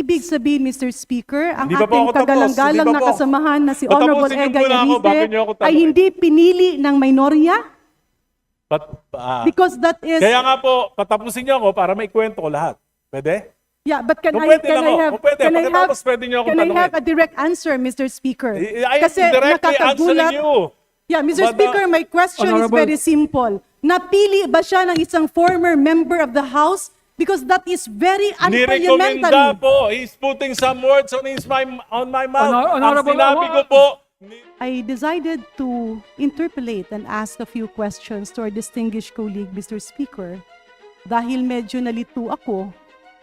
Ibig sabihin, Mr. Speaker, ang Hindi pa po ating ako tapos. kagalang-galang Hindi pa na po. kasamahan na si Patapusin Honorable niyo Egay muna ako bago Erice niyo ako ay tanungin. hindi pinili ng minorya? Because that is... Kaya nga po, patapusin niyo ako para maikwento ko lahat. Pwede? Yeah, but can Kung I pwede lang ako. Kung pwede, pagkatapos pwede niyo ako can I tanungin. have a direct answer, Mr. Speaker? I am directly answering you. Yeah, Mr. But, Speaker, my question is Honorable- very simple. Napili ba siya ng isang former member of the House? Because that is very Nirekomenda unparliamentary. po. He's putting some words on my mouth. Ang Honorable- sinabi ko po, I decided to interpolate and ask a few questions to our distinguished colleague, Mr. Speaker, dahil medyo nalito ako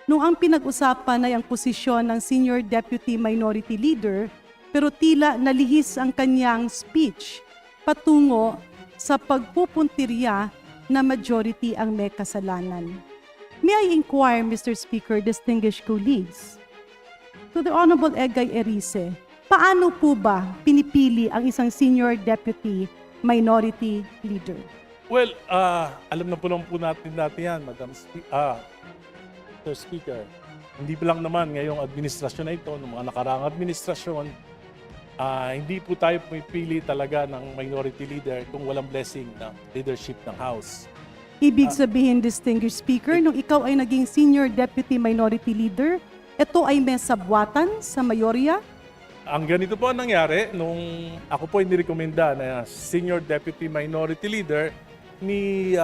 nung ang pinag-usapan ay ang posisyon ng Senior Deputy Minority Leader, pero tila nalihis ang kanyang speech patungo sa pagpupuntirya na majority ang may kasalanan. May I inquire, Mr. Speaker, distinguished colleagues, to the Honorable Egay Erice, paano po ba pinipili ang isang Senior Deputy Minority Leader? well, alam na po lang po natin yan, Mr. Speaker. Hindi pa lang naman ngayong administrasyon na ito, ng mga nakaraang administrasyon, hindi po tayo pumipili talaga ng minority leader kung walang blessing ng leadership ng House. Ibig sabihin, distinguished speaker, nung ikaw ay naging Senior Deputy Minority Leader, ito ay may sabwatan sa mayorya? Ang ganito po ang nangyari nung ako po ay nirekomenda na Senior Deputy Minority Leader ni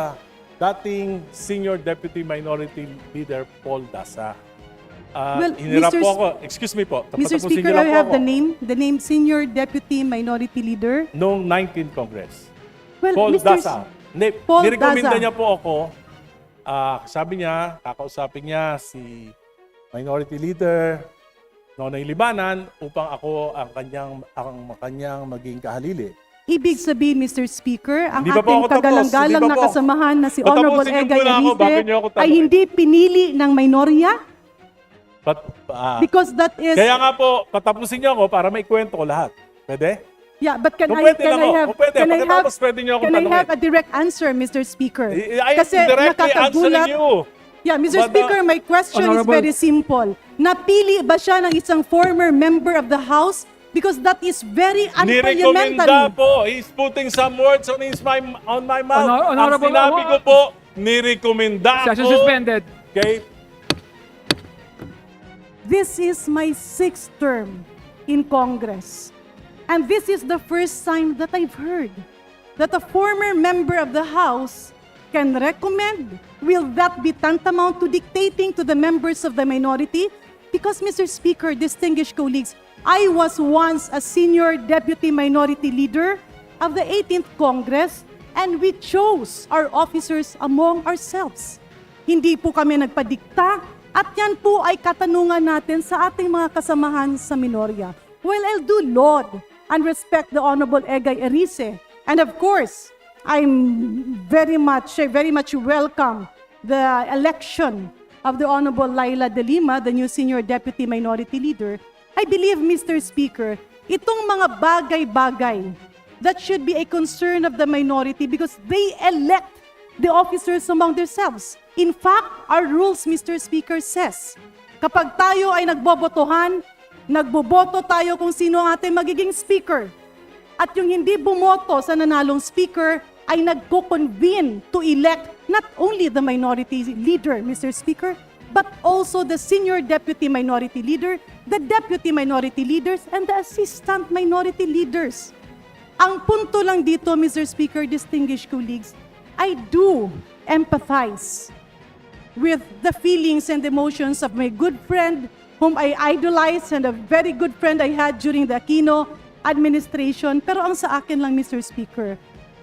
dating Senior Deputy Minority Leader Paul Dasa. Well, Hinirap Mr. po ako, excuse me po, Mr. tapatapusin Speaker, niyo lang I po have ako. the name Senior Deputy Minority Leader. Noong 19th Congress. Well, Paul Mr. Dasa. Paul Nirekomenda Dasa. niya po ako. Sabi niya, kakausapin niya si Minority Leader Nonoy Libanan upang ako ang kanyang maging kahalili. Ibig sabihin, Mr. Speaker, ang Hindi pa po ating ako tapos. kagalang-galang Hindi pa na po. kasamahan na si Patapusin Honorable niyo Egay muna ako bago niyo ako Erice ay tanungin. hindi pinili ng minorya? Because that is... Kaya nga po, patapusin niyo ako para maikwento ko lahat. Pwede? Yeah, but can Kung I pwede lang ako. Kung pwede, pagkatapos pwede niyo ako can I tanungin. have a direct answer, Mr. Speaker? I am directly answering you. Yeah, Mr. But, Speaker, my question is Honorable- very simple. Napili ba siya ng isang former member of the House? Because that is very Nirekomenda unparliamentary. po. He's putting some words on my mouth. Ang Honorable- sinabi ko po, nirekomenda Session po. suspended. Okay? This is my 6th term in Congress. And this is the first time that I've heard that a former member of the House can recommend. Will that be tantamount to dictating to the members of the minority? Because, Mr. Speaker, distinguished colleagues, I was once a Senior Deputy Minority Leader of the 18th Congress and we chose our officers among ourselves. Hindi po kami nagpadikta at yan po ay katanungan natin sa ating mga kasamahan sa minorya. Well, I'll do laud and respect the Honorable Egay Erice. And of course, I very much welcome the election of the Honorable Laila De Lima, the new Senior Deputy Minority Leader. I believe, Mr. Speaker, itong mga bagay-bagay that should be a concern of the minority because they elect the officers among themselves. In fact, our rules, Mr. Speaker, says, kapag tayo ay nagbobotohan, nagboboto tayo kung sino ang ating magiging speaker. At yung hindi bumoto sa nanalong speaker ay nagko-convene to elect not only the minority leader, Mr. Speaker, but also the Senior Deputy Minority Leader, the Deputy Minority Leaders, and the Assistant Minority Leaders. Ang punto lang dito, Mr. Speaker, distinguished colleagues, I do empathize with the feelings and emotions of my good friend whom I idolized and a very good friend I had during the Aquino administration. Pero ang sa akin lang, Mr. Speaker,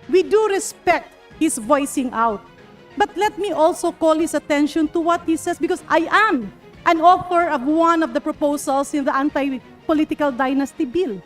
we do respect his voicing out. But let me also call his attention to what he says because I am an author of one of the proposals in the Anti-Political Dynasty Bill.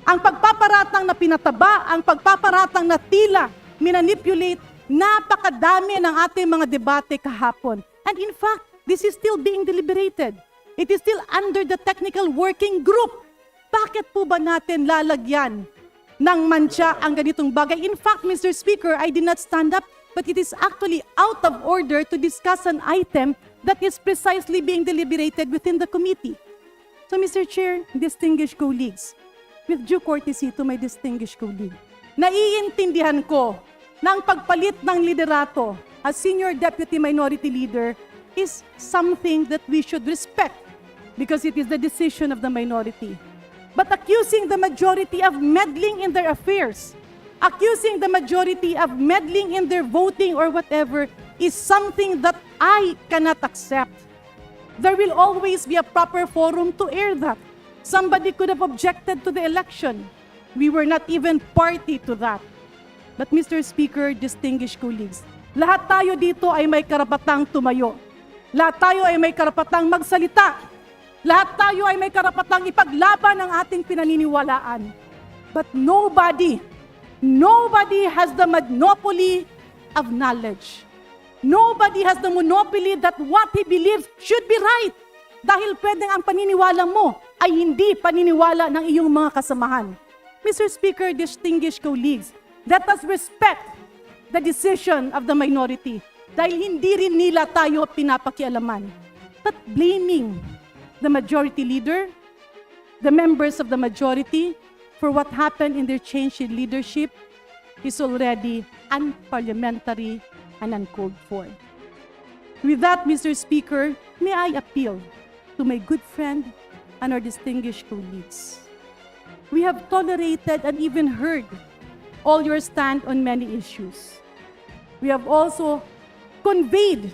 Ang pagpaparatang na pinataba, ang pagpaparatang na tila minanipulate, napakadami ng ating mga debate kahapon. And in fact, this is still being deliberated. It is still under the technical working group. Bakit po ba natin lalagyan ng mantsa ang ganitong bagay? In fact, Mr. Speaker, I did not stand up, but it is actually out of order to discuss an item that is precisely being deliberated within the committee. So Mr. Chair, distinguished colleagues, with due courtesy to my distinguished colleague, naiintindihan ko na ang pagpalit ng liderato as Senior Deputy Minority Leader is something that we should respect because it is the decision of the minority. But accusing the majority of meddling in their affairs, accusing the majority of meddling in their voting or whatever is something that I cannot accept. There will always be a proper forum to air that. Somebody could have objected to the election. We were not even party to that. But Mr. Speaker, distinguished colleagues, lahat tayo dito ay may karapatang tumayo. Lahat tayo ay may karapatang magsalita. Lahat tayo ay may karapatang ipaglaban ang ating pinaniniwalaan. But nobody has the monopoly of knowledge. Nobody has the monopoly that what he believes should be right. Dahil pwedeng ang paniniwala mo ay hindi paniniwala ng iyong mga kasamahan. Mr. Speaker, distinguished colleagues, let us respect the decision of the minority dahil hindi rin nila tayo pinapakialaman. But blaming the majority leader, the members of the majority, for what happened in their change in leadership is already unparliamentary and uncalled for. With that, Mr. Speaker, may I appeal to my good friend and our distinguished colleagues. We have tolerated and even heard all your stand on many issues. We have also conveyed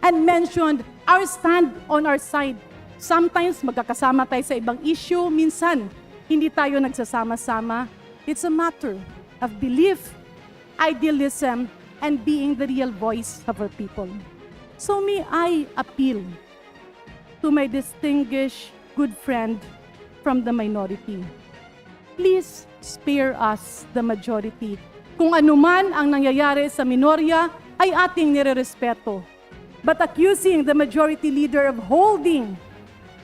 and mentioned our stand on our side. Sometimes magkakasama tayo sa ibang issue, minsan hindi tayo nagsasama-sama. It's a matter of belief, idealism, and being the real voice of our people. So may I appeal to my distinguished good friend from the minority. Please spare us, the majority. Kung anuman ang nangyayari sa minorya ay ating nirerespeto. But accusing the majority leader of holding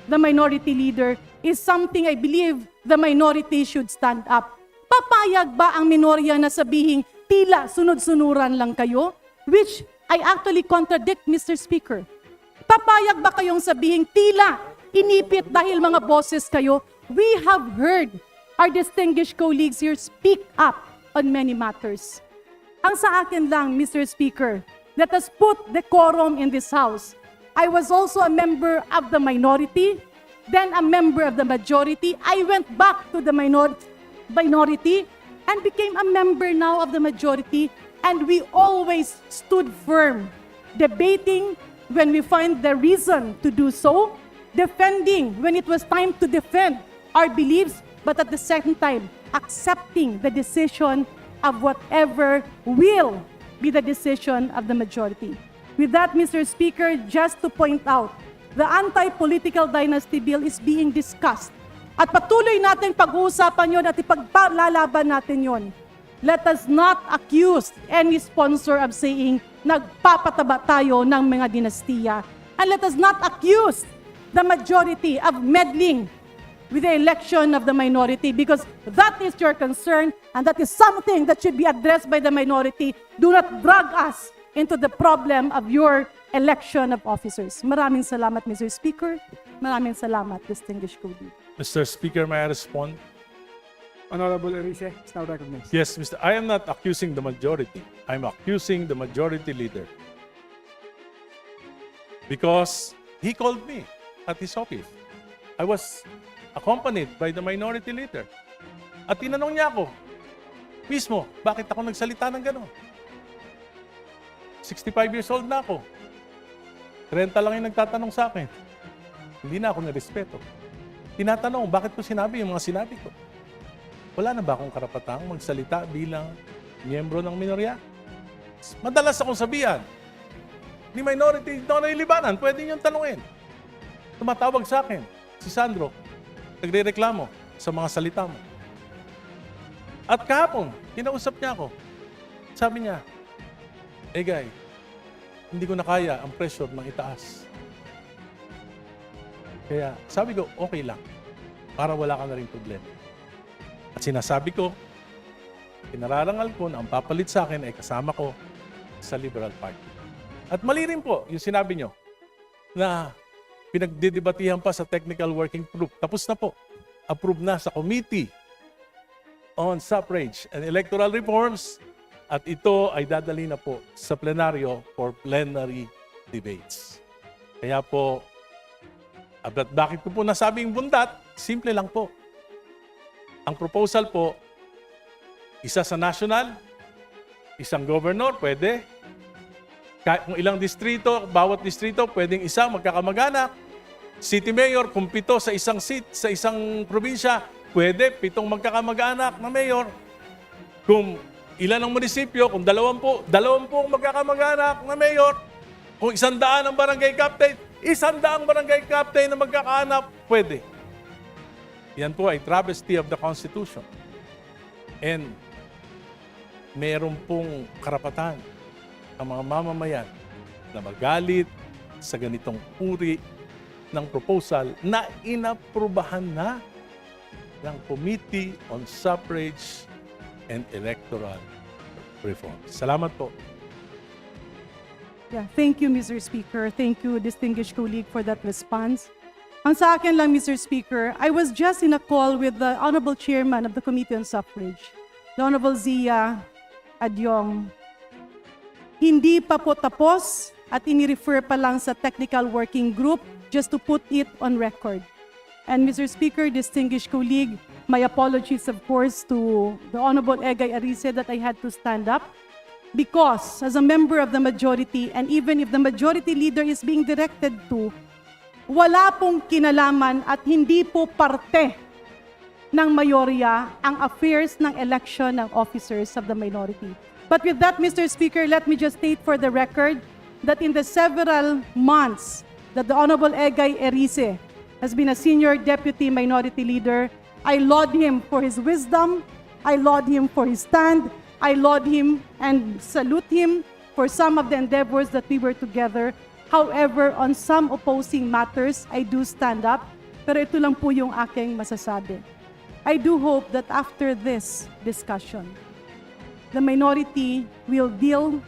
the minority leader is something I believe the minority should stand up. Papayag ba ang minorya na sabihing tila sunod-sunuran lang kayo? Which I actually contradict, Mr. Speaker. Papayag ba kayong sabihing tila inipit dahil mga boses kayo? We have heard our distinguished colleagues here speak up on many matters. Ang sa akin lang, Mr. Speaker, let us put decorum in this House. I was also a member of the minority, then a member of the majority. I went back to the minority and became a member now of the majority, and we always stood firm, debating when we find the reason to do so, defending when it was time to defend our beliefs, but at the same time, accepting the decision of whatever will be the decision of the majority. With that, Mr. Speaker, just to point out, the anti-political dynasty bill is being discussed. At patuloy natin pag-uusapan yon at ipaglalaban natin yon. Let us not accuse any sponsor of saying nagpapataba tayo ng mga dinastiya. And let us not accuse the majority of meddling with the election of the minority because that is your concern and that is something that should be addressed by the minority. Do not drag us into the problem of your election of officers. Maraming salamat, Mr. Speaker. Maraming salamat, distinguished colleague. Mr. Speaker, may I respond? Honorable Erice is now recognized. Yes, Mr. I am not accusing the majority. I'm accusing the majority leader. Because he called me at his office. I was accompanied by the minority leader. At tinanong niya ako, mismo, bakit ako nagsalita ng gano'n? 65 years old na ako. 30 lang yung nagtatanong sa akin. Hindi na ako narespeto. Tinatanong, bakit ko sinabi yung mga sinabi ko? Wala na ba akong karapatang magsalita bilang miyembro ng minorya? Madalas akong sabihan, ni minority, ito na ilibanan, pwede niyong tanungin. Tumatawag sa akin, si Sandro, nagre-reklamo sa mga salita mo. At kahapon, kinausap niya ako. Sabi niya, guy, hindi ko na kaya ang pressure ng itaas. Kaya sabi ko, okay lang, para wala ka na rin problema. At sinasabi ko, pinararangal ko na ang papalit sa akin ay kasama ko sa Liberal Party. At mali rin po yung sinabi nyo na pinagdidebatihan pa sa technical working group. Tapos na po. Approved na sa Committee on Suffrage and Electoral Reforms at ito ay dadali na po sa plenaryo for plenary debates. Kaya po, bakit ko po nasabing bundat? Simple lang po. Ang proposal po, isa sa national, isang governor, pwede. Kung ilang distrito, bawat distrito, pwedeng isa magkakamag-anak. City mayor, kung 7 sa isang seat, sa isang probinsya, pwede 7 magkakamag-anak na mayor. Kung ilan ang munisipyo, kung 20 magkakamag-anak na mayor, kung 100 ang barangay captain, 100 barangay captain na magkakaanak, pwede. Yan po ay travesty of the Constitution. And meron pong karapatan ang mga mamamayan na magalit sa ganitong uri ng proposal na inaprubahan na ng Committee on Suffrage and Electoral Reform. Salamat po. Yeah, thank you, Mr. Speaker. Thank you, distinguished colleague, for that response. Ang sa akin lang, Mr. Speaker, I was just in a call with the Honorable Chairman of the Committee on Suffrage, the Honorable Zia Adyong. Hindi pa po tapos at inirefer pa lang sa technical working group just to put it on record. And Mr. Speaker, distinguished colleague, my apologies, of course, to the Honorable Egay Arice that I had to stand up because as a member of the majority, and even if the majority leader is being directed to, wala pong kinalaman at hindi po parte ng mayorya ang affairs ng election ng officers of the minority. But with that, Mr. Speaker, let me just state for the record that in the several months that the Honorable Egay Erice has been a senior deputy minority leader, I laud him for his wisdom, I laud him for his stand, I laud him and salute him for some of the endeavors that we were together. However, on some opposing matters, I do stand up, pero ito lang po yung aking masasabi. I do hope that after this discussion, the minority will deal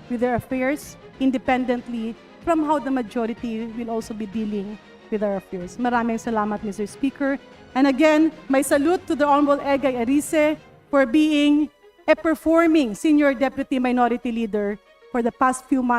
with their affairs independently from how the majority will also be dealing with our affairs. Maraming salamat, Mr. Speaker. And again, my salute to the Honorable Egay Arice for being a performing senior deputy minority leader for the past few months.